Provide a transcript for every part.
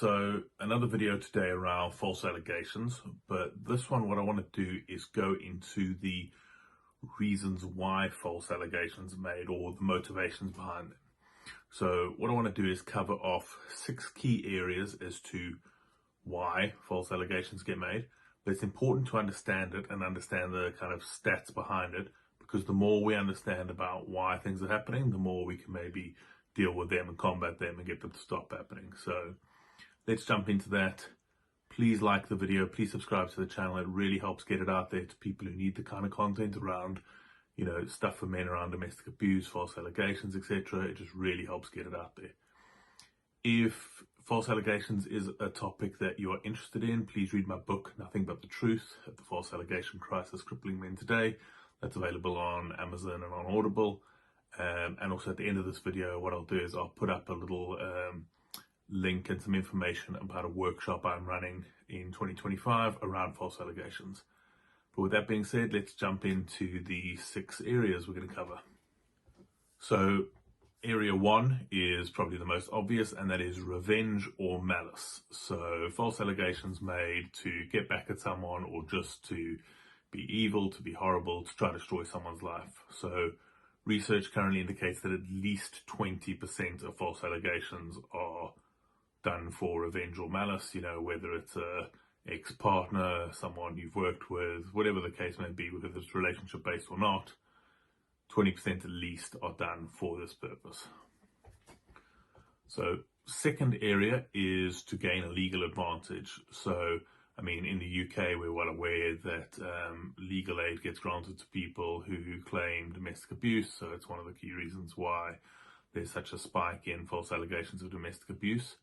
So another video today around false allegations, but this one what I want to do is go into the reasons why false allegations are made or the motivations behind them. So what I want to do is cover off 6 key areas as to why false allegations get made, but it's important to understand it and understand the kind of stats behind it, because the more we understand about why things are happening, the more we can maybe deal with them and combat them and get them to stop happening. So let's jump into that. Please like the video, please subscribe to the channel. It really helps get it out there to people who need the kind of content around, stuff for men around domestic abuse, false allegations, etc. It just really helps get it out there. If false allegations is a topic that you are interested in, please read my book, Nothing But the Truth, The False Allegation Crisis Crippling Men Today. That's available on Amazon and on Audible. And also at the end of this video, what I'll do is I'll put up a little link and some information about a workshop I'm running in 2025 around false allegations. But with that being said, let's jump into the 6 areas we're going to cover. So area 1 is probably the most obvious, and that is revenge or malice. So false allegations made to get back at someone, or just to be evil, to be horrible, to try to destroy someone's life. So research currently indicates that at least 20% of false allegations are done for revenge or malice, whether it's a ex-partner, someone you've worked with, whatever the case may be, whether it's relationship based or not, 20% at least are done for this purpose. So second area is to gain a legal advantage. So, in the UK, we're well aware that legal aid gets granted to people who claim domestic abuse. So it's one of the key reasons why there's such a spike in false allegations of domestic abuse.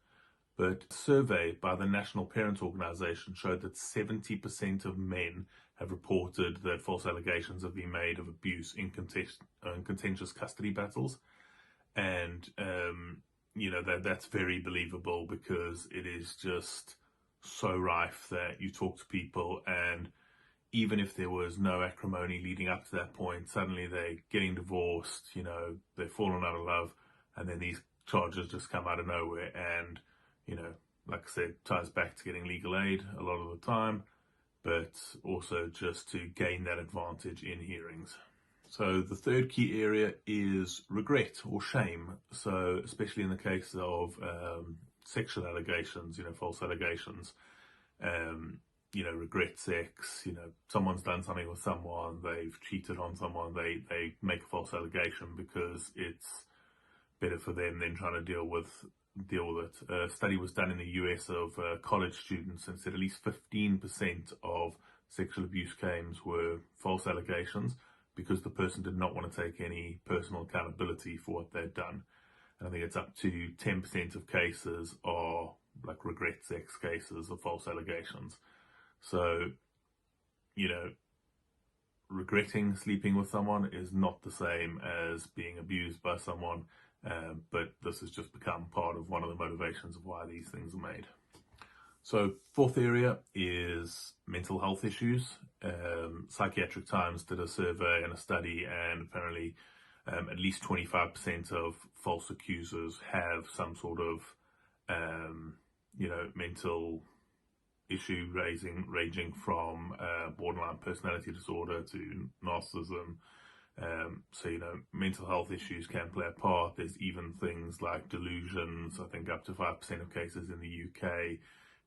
But a survey by the National Parents Organisation showed that 70% of men have reported that false allegations have been made of abuse in contentious custody battles. And, that's very believable, because it is just so rife that you talk to people, and even if there was no acrimony leading up to that point, suddenly they're getting divorced, they've fallen out of love, and then these charges just come out of nowhere. And like I said, ties back to getting legal aid a lot of the time, but also just to gain that advantage in hearings. So the third key area is regret or shame. So especially in the case of sexual allegations, false allegations, regret sex, someone's done something with someone, they've cheated on someone, they make a false allegation because it's better for them than trying to deal with it. A study was done in the US of college students, and said at least 15% of sexual abuse claims were false allegations because the person did not want to take any personal accountability for what they'd done. And I think it's up to 10% of cases are like regret sex cases of false allegations. So, regretting sleeping with someone is not the same as being abused by someone. But this has just become part of one of the motivations of why these things are made. So fourth area is mental health issues. Psychiatric Times did a survey and a study, and apparently at least 25% of false accusers have some sort of, mental issue ranging from borderline personality disorder to narcissism. Mental health issues can play a part. There's even things like delusions. I think up to 5% of cases in the UK,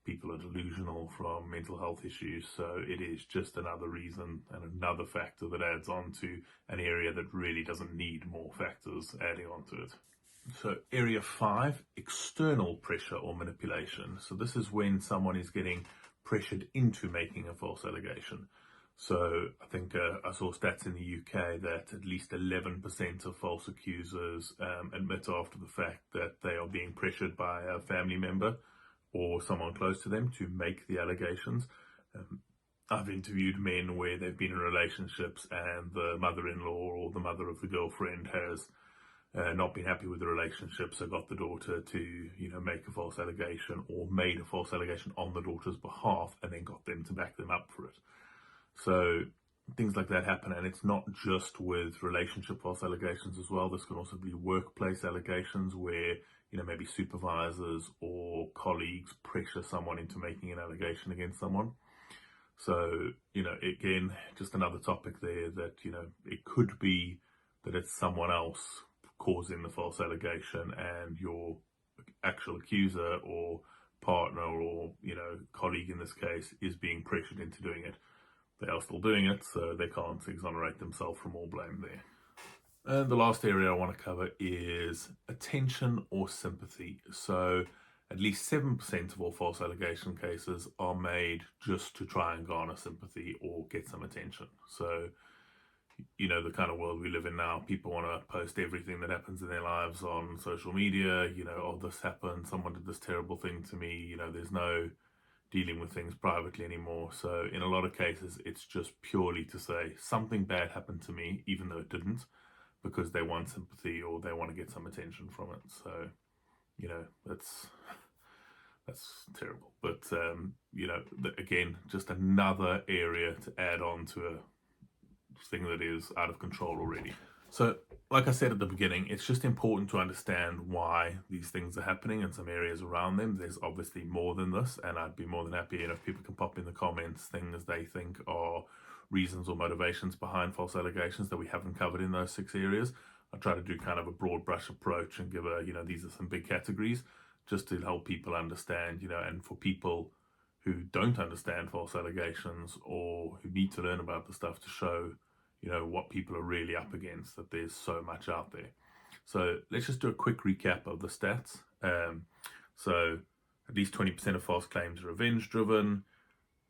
people are delusional from mental health issues. So it is just another reason and another factor that adds on to an area that really doesn't need more factors adding on to it. So area 5, external pressure or manipulation. So this is when someone is getting pressured into making a false allegation. So I think I saw stats in the UK that at least 11% of false accusers admit after the fact that they are being pressured by a family member or someone close to them to make the allegations. I've interviewed men where they've been in relationships and the mother-in-law or the mother of the girlfriend has not been happy with the relationship, so got the daughter to, make a false allegation, or made a false allegation on the daughter's behalf and then got them to back them up for it. So things like that happen, and it's not just with relationship false allegations as well. This can also be workplace allegations where, maybe supervisors or colleagues pressure someone into making an allegation against someone. So, again, just another topic there that, it could be that it's someone else causing the false allegation and your actual accuser or partner or, colleague in this case is being pressured into doing it. They are still doing it, so they can't exonerate themselves from all blame there. And the last area I want to cover is attention or sympathy. So at least 7% of all false allegation cases are made just to try and garner sympathy or get some attention. So, the kind of world we live in now, people want to post everything that happens in their lives on social media. Oh, this happened, someone did this terrible thing to me. There's no dealing with things privately anymore. So in a lot of cases, it's just purely to say something bad happened to me, even though it didn't, because they want sympathy or they want to get some attention from it. So, that's terrible. But, again, just another area to add on to a thing that is out of control already. So, like I said at the beginning, it's just important to understand why these things are happening and some areas around them. There's obviously more than this, and I'd be more than happy if people can pop in the comments things they think are reasons or motivations behind false allegations that we haven't covered in those 6 areas. I try to do kind of a broad brush approach and give these are some big categories just to help people understand, and for people who don't understand false allegations or who need to learn about the stuff to show what people are really up against, that there's so much out there. So let's just do a quick recap of the stats. So at least 20% of false claims are revenge driven.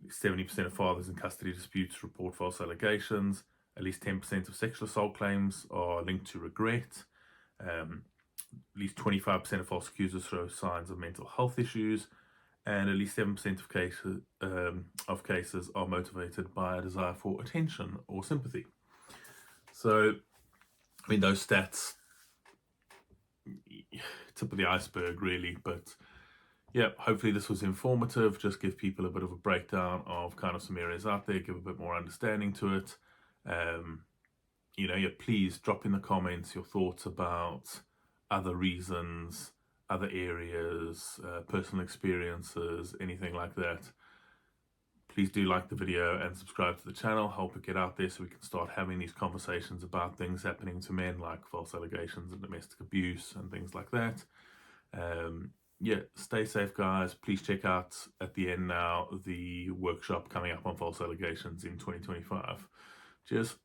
70% of fathers in custody disputes report false allegations. At least 10% of sexual assault claims are linked to regret. At least 25% of false accusers show signs of mental health issues. And at least 7% of cases are motivated by a desire for attention or sympathy. So, those stats, tip of the iceberg really, but yeah, hopefully this was informative, just give people a bit of a breakdown of kind of some areas out there, give a bit more understanding to it. Please drop in the comments your thoughts about other reasons, other areas, personal experiences, anything like that. Please do like the video and subscribe to the channel, help it get out there so we can start having these conversations about things happening to men like false allegations and domestic abuse and things like that. Stay safe guys. Please check out at the end now the workshop coming up on false allegations in 2025. Cheers.